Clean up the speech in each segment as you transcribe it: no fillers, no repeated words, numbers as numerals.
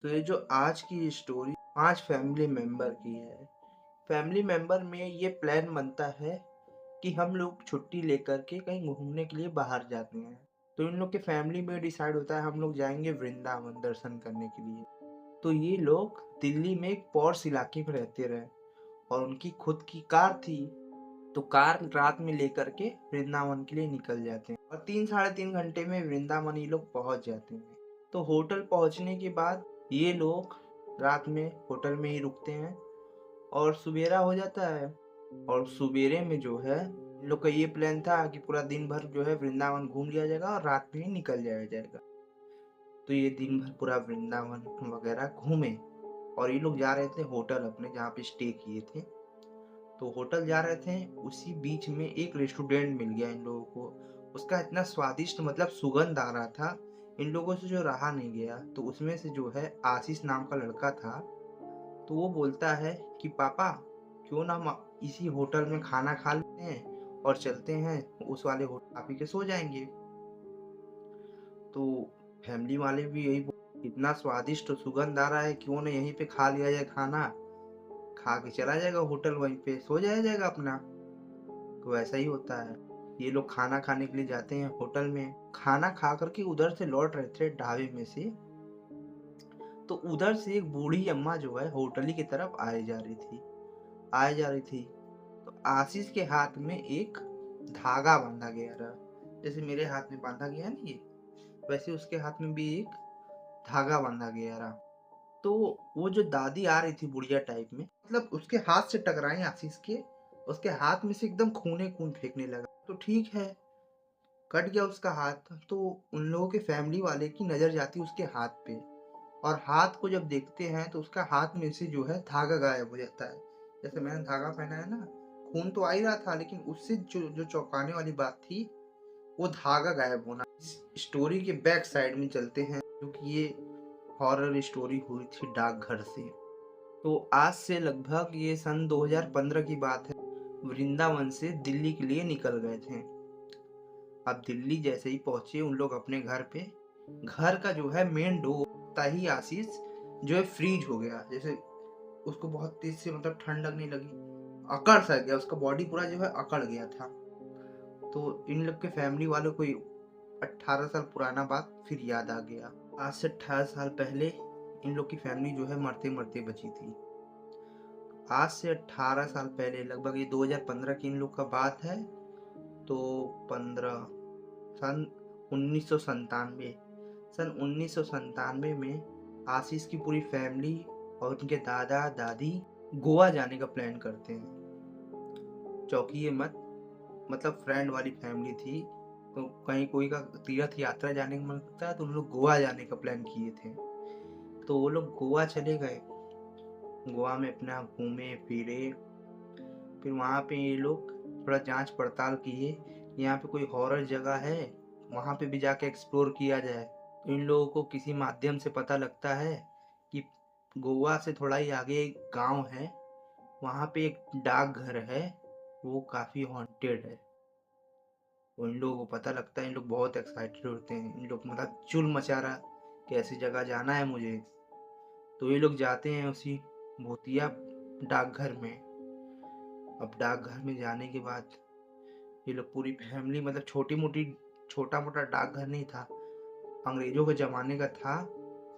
तो ये जो आज की स्टोरी 5 फैमिली मेंबर की है। फैमिली मेंबर में ये प्लान बनता है कि हम लोग छुट्टी लेकर के कहीं घूमने के लिए बाहर जाते हैं। तो इन लोग के फैमिली में डिसाइड होता है हम लोग जाएँगे वृंदावन दर्शन करने के लिए। तो ये लोग दिल्ली में एक पॉश इलाके में रहते रहे और उनकी खुद की कार थी। तो कार रात में लेकर के वृंदावन के लिए निकल जाते हैं और 3 साढ़े 3 घंटे में वृंदावन ये लोग पहुँच जाते हैं। तो होटल पहुँचने के बाद ये लोग रात में होटल में ही रुकते हैं और सुबेरा हो जाता है। और सुबेरे में जो है इन लोग का ये प्लान था कि पूरा दिन भर जो है वृंदावन घूम लिया जाएगा और रात में ही निकल जाया जाएगा। तो ये दिन भर पूरा वृंदावन वगैरह घूमे और ये लोग जा रहे थे होटल अपने जहाँ पे स्टे किए थे। तो होटल जा रहे थे, उसी बीच में एक रेस्टोरेंट मिल गया इन लोगों को। उसका इतना स्वादिष्ट मतलब सुगंध आ रहा था, इन लोगों से जो रहा नहीं गया। तो उसमें से जो है आशीष नाम का लड़का था, तो वो बोलता है कि पापा क्यों ना हम इसी होटल में खाना खा लेते हैं और चलते हैं उस वाले होटल आप ही के सो जाएंगे। तो फैमिली वाले भी यही इतना स्वादिष्ट सुगंध आ रहा है क्यों ना यहीं पे खा लिया जाए खाना, खा के चला जाएगा होटल, वहीं पे सो जाया जाएगा अपना। तो ऐसा ही होता है। ये लोग खाना खाने के लिए जाते हैं होटल में, खाना खा करके उधर से लौट रहे थे ढाबे में से। तो उधर से एक बूढ़ी अम्मा जो है होटल ही की तरफ आए जा रही थी। तो आशीष के हाथ में एक धागा बांधा गया रहा, जैसे मेरे हाथ में बांधा गया ना ये, वैसे उसके हाथ में भी एक धागा बांधा गया रहा। तो वो जो दादी आ रही थी बुढ़िया टाइप में, मतलब उसके हाथ से टकराई आशीष के, उसके हाथ में से एकदम खूने खून फेंकने लगा। तो ठीक है, कट गया उसका हाथ। तो उन लोगों के फैमिली वाले की नजर जाती है उसके हाथ पे, और हाथ को जब देखते हैं तो उसका हाथ में से जो है धागा गायब हो जाता है। जैसे मैंने धागा पहना है ना, खून तो आ ही रहा था, लेकिन उससे जो जो चौंकाने वाली बात थी वो धागा गायब होना। इस स्टोरी के बैक साइड में चलते हैं, क्योंकि ये हॉरर स्टोरी हुई थी डाकघर से। तो आज से लगभग ये सन 2015 की बात है। वृंदावन से दिल्ली के लिए निकल गए थे। अब दिल्ली जैसे ही पहुंचे उन लोग अपने घर पे, घर का जो है मेन डोर ता ही आशीष जो है फ्रीज हो गया। जैसे उसको बहुत तेज से मतलब ठंड लगने लगी, अकड़ सा गया, उसका बॉडी पूरा जो है अकड़ गया था। तो इन लोग के फैमिली वालों को 18 साल पुराना बात फिर याद आ गया। आज से 18 साल पहले इन लोग की फैमिली जो है मरते मरते बची थी। आज से 18 साल पहले, लगभग ये 2015 की इन लोग का बात है। तो 15 सन 1997, सन 1997 में आशीष की पूरी फैमिली और उनके दादा दादी गोवा जाने का प्लान करते हैं। चौंकिए मत, मतलब फ्रेंड वाली फैमिली थी। तो कहीं कोई का तीर्थ यात्रा जाने का मन करता है तो उन लोग गोवा जाने का प्लान किए थे। तो वो लोग गोवा चले गए, गोवा में अपना घूमे फिरे। फिर वहाँ पे ये लोग थोड़ा जांच पड़ताल किए, यहाँ पे कोई हॉरर जगह है, वहाँ पे भी जाके एक्सप्लोर किया जाए। तो इन लोगों को किसी माध्यम से पता लगता है कि गोवा से थोड़ा ही आगे एक गांव है, वहाँ पे एक डाकघर है, वो काफ़ी हॉन्टेड है। तो इन लोगों को पता लगता है, इन लोग बहुत एक्साइटेड होते हैं, इन लोग मतलब चुल मचा रहा कि ऐसी जगह जाना है मुझे। तो ये लोग जाते हैं उसी भूतिया डाकघर में। अब डाकघर में जाने के बाद ये लोग पूरी फैमिली, मतलब छोटा मोटा डाकघर नहीं था, अंग्रेजों के ज़माने का था।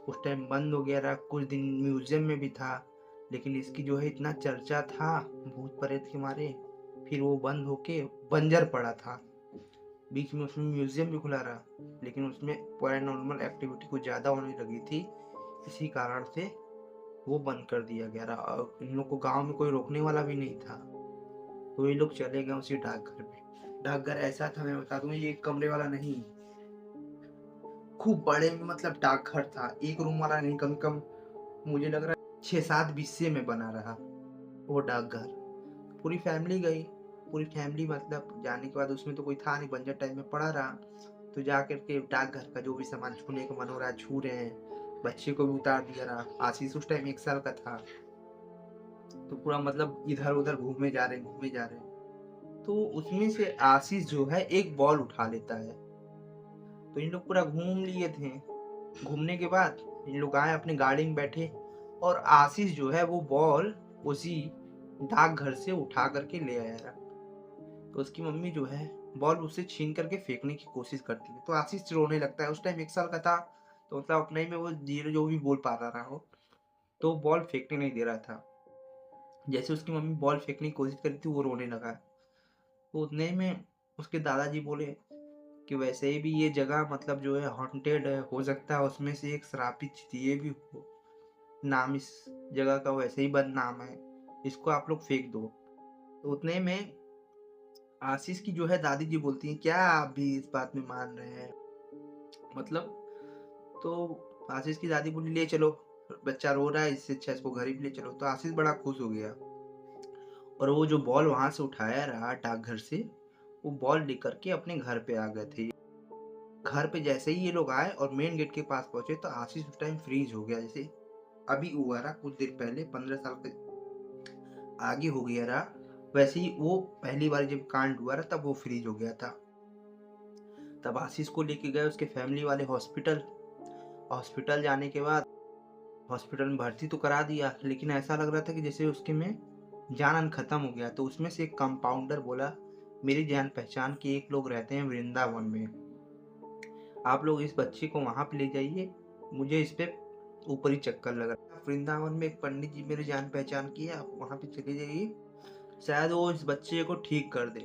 उस टाइम बंद हो गया रहा, कुछ दिन म्यूज़ियम में भी था, लेकिन इसकी जो है इतना चर्चा था भूत प्रेत के मारे, फिर वो बंद होके बंजर पड़ा था। बीच में उसमें म्यूज़ियम भी खुला रहा, लेकिन उसमें पैरानॉर्मल एक्टिविटी कुछ ज़्यादा होने लगी थी, इसी कारण से वो बंद कर दिया गया रहा। और इन लोग को गाँव में कोई रोकने वाला भी नहीं था। तो ये लोग चले गए उसी डाकघर में। डाकघर ऐसा था, मैं बता दूं, ये एक कमरे वाला नहीं, खूब बड़े में मतलब डाकघर था, एक रूम वाला नहीं, कम कम मुझे लग रहा है 6-7 बिस्से में बना रहा वो डाकघर। पूरी फैमिली गई, पूरी फैमिली मतलब जाने के बाद उसमें तो कोई था नहीं, बंजर टाइप में पड़ा रहा। तो जाकर के डाकघर का जो भी सामान छूने का मन हो रहा है छू रहे हैं, बच्चे को भी उतार दिया रहा। आशीष उस टाइम 1 साल का था। तो पूरा मतलब इधर उधर घूमे जा रहे हैं। तो उसमें से आशीष जो है एक बॉल उठा लेता है। तो इन लोग पूरा घूम लिए थे, घूमने के बाद इन लोग आए, अपनी गाड़ी में बैठे और आशीष जो है वो बॉल उसी डाकघर से उठा करके ले आया था। तो उसकी मम्मी जो है बॉल उससे छीन करके फेंकने की कोशिश करती है, तो आशीष रोने लगता है। उस टाइम 1 साल का था, तो मतलब अपने ही में वो धीरे जो भी बोल पा रहा हो, तो बॉल फेंकने नहीं दे रहा था। जैसे उसकी मम्मी बॉल फेंकने की कोशिश करी थी, वो रोने लगा। तो उतने में उसके दादाजी बोले कि वैसे ही भी ये जगह मतलब जो है हॉन्टेड है, हो सकता है उसमें से एक श्रापित चीज़ ये भी हो। नाम इस जगह का वैसे ही बदनाम है, इसको आप लोग फेंक दो। तो उतने में आशीष की जो है दादी जी बोलती हैं, क्या आप भी इस बात में मान रहे हैं, मतलब। तो आशीष की दादी बोली, ले चलो, बच्चा रो रहा है, इससे अच्छा इसको घर ही पे ले चलो। तो आशीष बड़ा खुश हो गया और वो जो बॉल वहां से उठाया रहा डाकघर से, वो बॉल लेकर के अपने घर पे आ गए थे। घर पे जैसे ही ये लोग आए और मेन गेट के पास पहुंचे, तो आशीष उस टाइम फ्रीज हो गया, जैसे अभी हुआ रहा कुछ देर पहले, 15 साल के आगे हो गया रहा, वैसे ही वो पहली बार जब कांड हुआ रहा तब वो फ्रीज हो गया था। तब आशीष को लेके गए उसके फैमिली वाले हॉस्पिटल। हॉस्पिटल जाने के बाद हॉस्पिटल में भर्ती तो करा दिया, लेकिन ऐसा लग रहा था कि जैसे उसके में जान खत्म हो गया। तो उसमें से एक कंपाउंडर बोला, मेरी जान पहचान के एक लोग रहते हैं वृंदावन में, आप लोग इस बच्चे को वहां पे ले जाइए, मुझे इस पे ऊपरी चक्कर लग रहा है। वृंदावन में एक पंडित जी मेरी जान पहचान की है, आप वहां पे चले जाइए, शायद वो इस बच्चे को ठीक कर दे।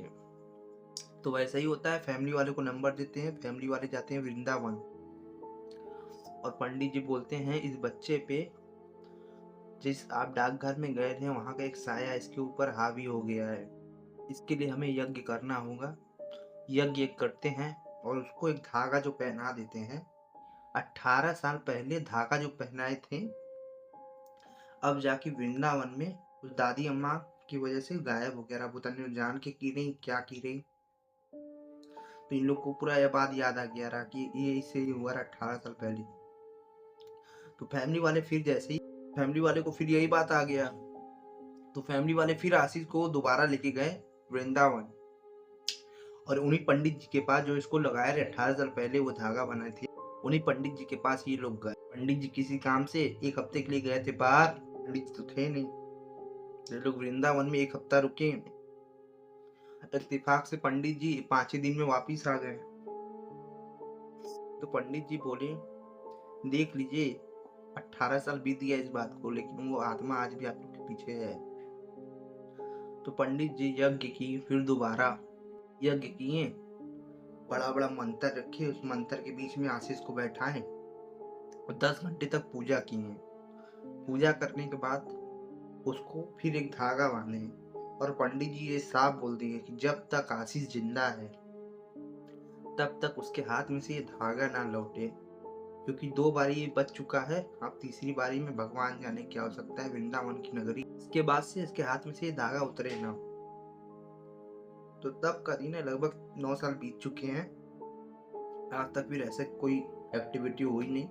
तो वैसा ही होता है, फैमिली वाले को नंबर देते हैं, फैमिली वाले जाते हैं वृंदावन और पंडित जी बोलते हैं, इस बच्चे पे जिस आप डाकघर में गए थे वहां का एक साया इसके ऊपर हावी हो गया है, इसके लिए हमें यज्ञ करना होगा। यज्ञ करते हैं और उसको एक धागा जो पहना देते हैं, 18 साल पहले धागा जो पहनाए थे, अब जाके वृंदावन में उस दादी अम्मा की वजह से गायब हो गया रहा। पता नहीं जान के की रही क्या की रही। तो इन लोग को पूरा यह बात याद आ गया रहा कि ये इससे हुआ रहा 18 साल पहले। तो फैमिली वाले फिर जैसे ही फैमिली वाले को फिर यही बात आ गया, तो फैमिली वाले फिर आशीष को दोबारा लेके गए वृंदावन और उन्हीं पंडित जी के पास जो इसको लगाए रहे 18 साल पहले वो धागा बनाए थे, उन्हीं पंडित जी के पास ये लोग गए। पंडित जी किसी काम से 1 हफ्ते के लिए गए थे बाहर, पंडित जी तो थे नहीं। ये लोग वृंदावन में 1 हफ्ता रुके, इत्तेफाक से पंडित जी 5 ही दिन में वापिस आ गए। तो पंडित जी बोले, देख लीजिए 18 साल बीत गया इस बात को, लेकिन वो आत्मा आज भी आप लोग के पीछे है। तो पंडित जी यज्ञ की, फिर दोबारा यज्ञ किए, बड़ा बड़ा मंत्र रखे, उस मंत्र के बीच में आशीष को बैठाए और 10 घंटे तक पूजा किए। पूजा करने के बाद उसको फिर एक धागा बांधे और पंडित जी ये साफ बोल दिए कि जब तक आशीष जिंदा है तब तक उसके हाथ में से ये धागा ना लौटे, क्योंकि 2 बारी ये बच चुका है, अब तीसरी बारी में भगवान जाने क्या हो सकता है वृंदावन की नगरी, इसके बाद से इसके हाथ में से ये धागा उतरे ना। तो तब का दिन है, लगभग 9 साल बीत चुके हैं, आज तक फिर ऐसे कोई एक्टिविटी हुई नहीं।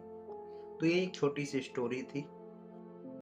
तो ये एक छोटी सी स्टोरी थी।